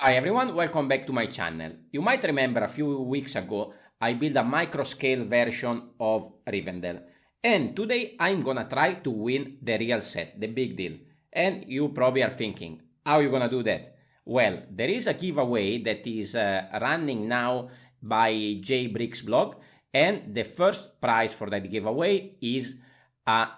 Hi everyone, welcome back to my channel. You might remember a few weeks ago I built a micro-scale version of Rivendell, and today I'm gonna try to win the real set, the big deal. And you probably are thinking, how are you gonna do that? Well, there is a giveaway that is running now by JBricks blog, and the first prize for that giveaway is a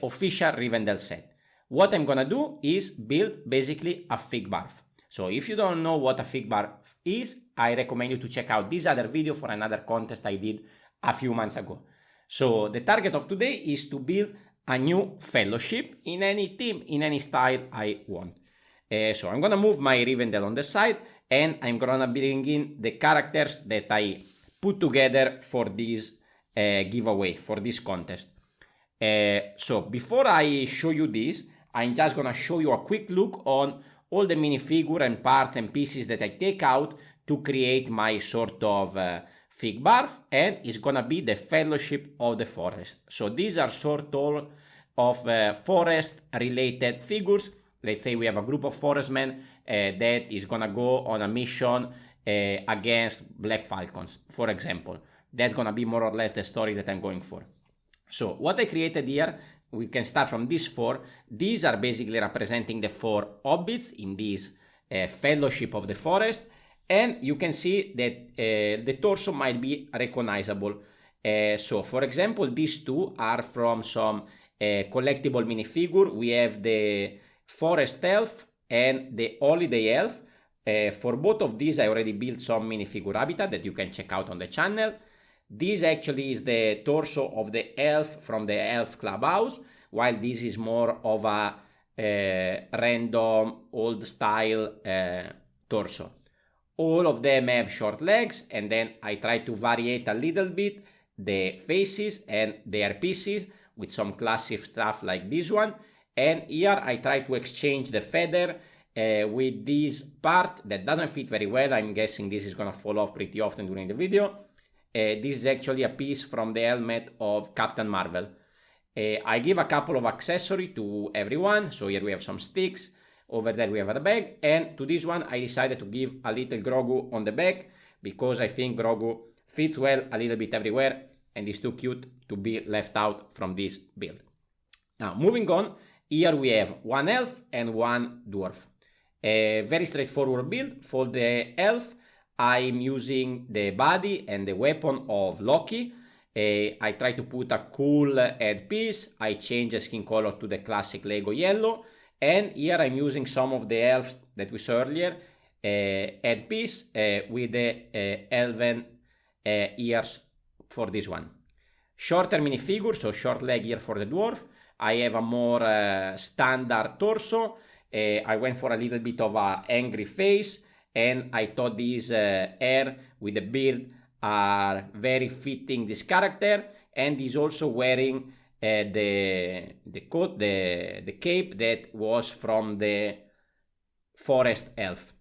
official Rivendell set. What I'm gonna do is build basically a fig barf. So if you don't know what a fig barf is, I recommend you to check out this other video for another contest I did a few months ago. So the target of today is to build a new fellowship in any theme, in any style I want. So I'm gonna move my Rivendell on the side, and I'm gonna bring in the characters that I put together for this giveaway, for this contest. So before I show you this, I'm just gonna show you a quick look on all the minifigure and parts and pieces that I take out to create my sort of fig barf, and it's gonna be the Fellowship of the Forest. So these are sort of forest related figures. Let's say we have a group of forestmen that is gonna go on a mission against Black Falcons, for example. That's gonna be more or less the story that I'm going for. So what I created here, we can start from these four. These are basically representing the four hobbits in this Fellowship of the Forest, and you can see that the torso might be recognizable. So for example, these two are from some collectible minifigure. We have the Forest Elf and the Holiday Elf. For both of these I already built some minifigure habitat that you can check out on the channel. This actually is the torso of the elf from the Elf Clubhouse, while this is more of a random old style torso. All of them have short legs, and then I try to variate a little bit the faces and their pieces with some classic stuff like this one. And here I try to exchange the feather with this part that doesn't fit very well. I'm guessing this is gonna fall off pretty often during the video. This is actually a piece from the helmet of Captain Marvel. I give a couple of accessories to everyone. So here we have some sticks. Over there we have a bag. And to this one I decided to give a little Grogu on the back, because I think Grogu fits well a little bit everywhere and is too cute to be left out from this build. Now moving on, here we have one elf and one dwarf. A very straightforward build. For the elf, I'm using the body and the weapon of Loki. I try to put a cool headpiece. I change the skin color to the classic Lego yellow. And here I'm using some of the elves that we saw earlier, headpiece with the elven ears for this one. Shorter minifigure, so short leg here for the dwarf. I have a more standard torso. I went for a little bit of an angry face, and I thought these hair with the beard are very fitting this character. And he's also wearing the coat, the cape that was from the Forest Elf.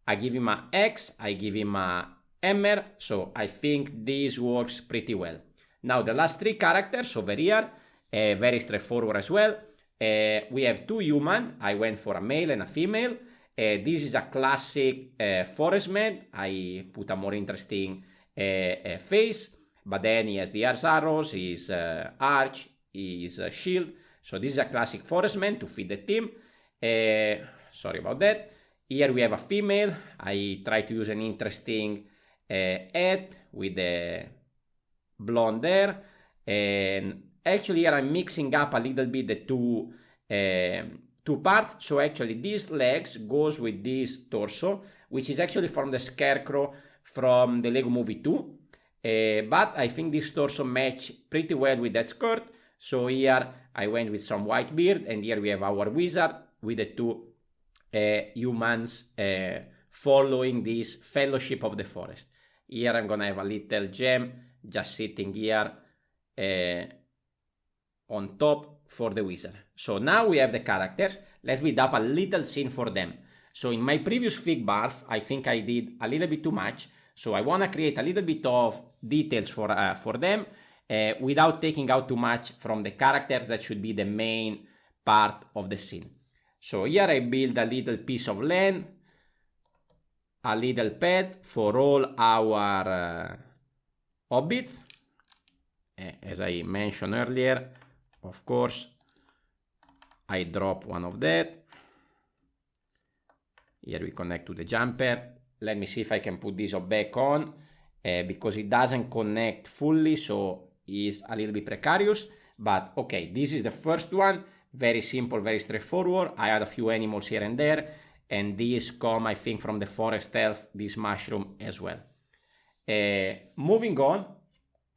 I give him an axe, I give him a hammer, so I think this works pretty well. Now the last three characters over here, very straightforward as well. We have two human. I went for a male and a female. This is a classic forestman. I put a more interesting face, but then he has the arrows, his arch, his shield. So this is a classic forestman to fit the team. Sorry about that. Here we have a female. I try to use an interesting head with the blonde hair, and actually here I'm mixing up a little bit the two parts. So actually these legs goes with this torso, which is actually from the Scarecrow from the Lego Movie 2. But I think this torso match pretty well with that skirt. So here I went with some white beard, and here we have our wizard with the two humans following this Fellowship of the Forest. Here I'm gonna have a little gem just sitting here on top for the wizard. So now we have the characters. Let's build up a little scene for them. So in my previous fig barf, I think I did a little bit too much. So I want to create a little bit of details for them without taking out too much from the characters that should be the main part of the scene. So here I build a little piece of land a little pad for all our hobbits. As I mentioned earlier, of course, I drop one of that. Here we connect to the jumper. Let me see if I can put this back on because it doesn't connect fully, so it's a little bit precarious. But okay, this is the first one. Very simple, very straightforward. I had a few animals here and there, and these come, I think, from the forest elf, this mushroom as well. Moving on,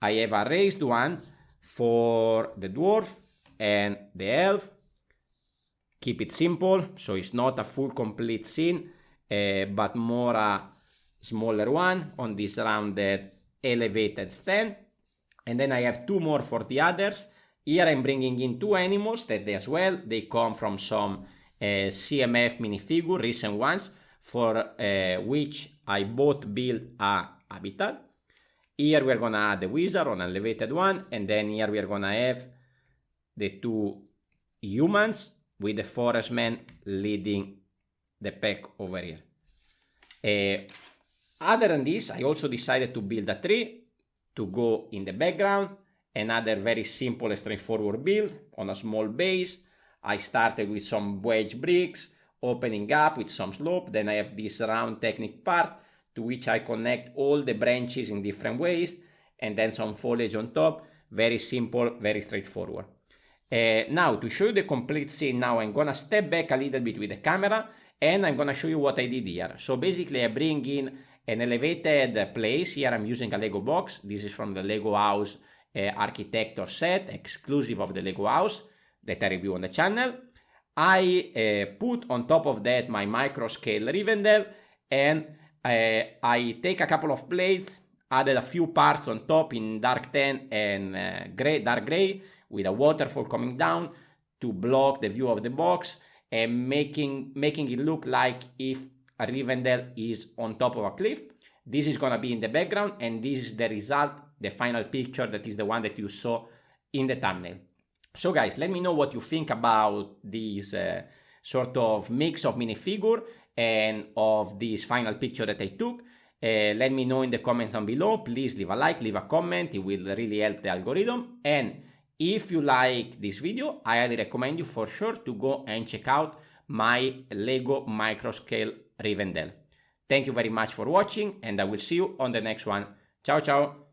I have a raised one for the dwarf and the elf. Keep it simple, so it's not a full complete scene, but more a smaller one on this rounded elevated stand. And then I have two more for the others. Here I'm bringing in two animals that as well, they come from some CMF minifigure, recent ones, for which I both built a habitat. Here we're gonna add the wizard on an elevated one, and then here we're gonna have the two humans with the forest man leading the pack over here. Other than this, I also decided to build a tree to go in the background. Another very simple and straightforward build on a small base. I started with some wedge bricks, opening up with some slope. Then I have this round technique part to which I connect all the branches in different ways, and then some foliage on top. Very simple, very straightforward. Now to show you the complete scene, now I'm gonna step back a little bit with the camera and I'm gonna show you what I did here. So basically I bring in an elevated place. Here I'm using a Lego box. This is from the Lego House Architecture set, exclusive of the Lego House that I review on the channel. I put on top of that my micro scale Rivendell, and I take a couple of plates, added a few parts on top in dark tan and dark gray, with a waterfall coming down to block the view of the box and making it look like if a Rivendell is on top of a cliff. This is gonna be in the background, and this is the result, the final picture, that is the one that you saw in the thumbnail. So guys, let me know what you think about this sort of mix of minifigure and of this final picture that I took. Let me know in the comments down below. Please leave a like, leave a comment. It will really help the algorithm. And if you like this video, I highly recommend you for sure to go and check out my Lego Microscale Rivendell. Thank you very much for watching, and I will see you on the next one. Ciao, ciao!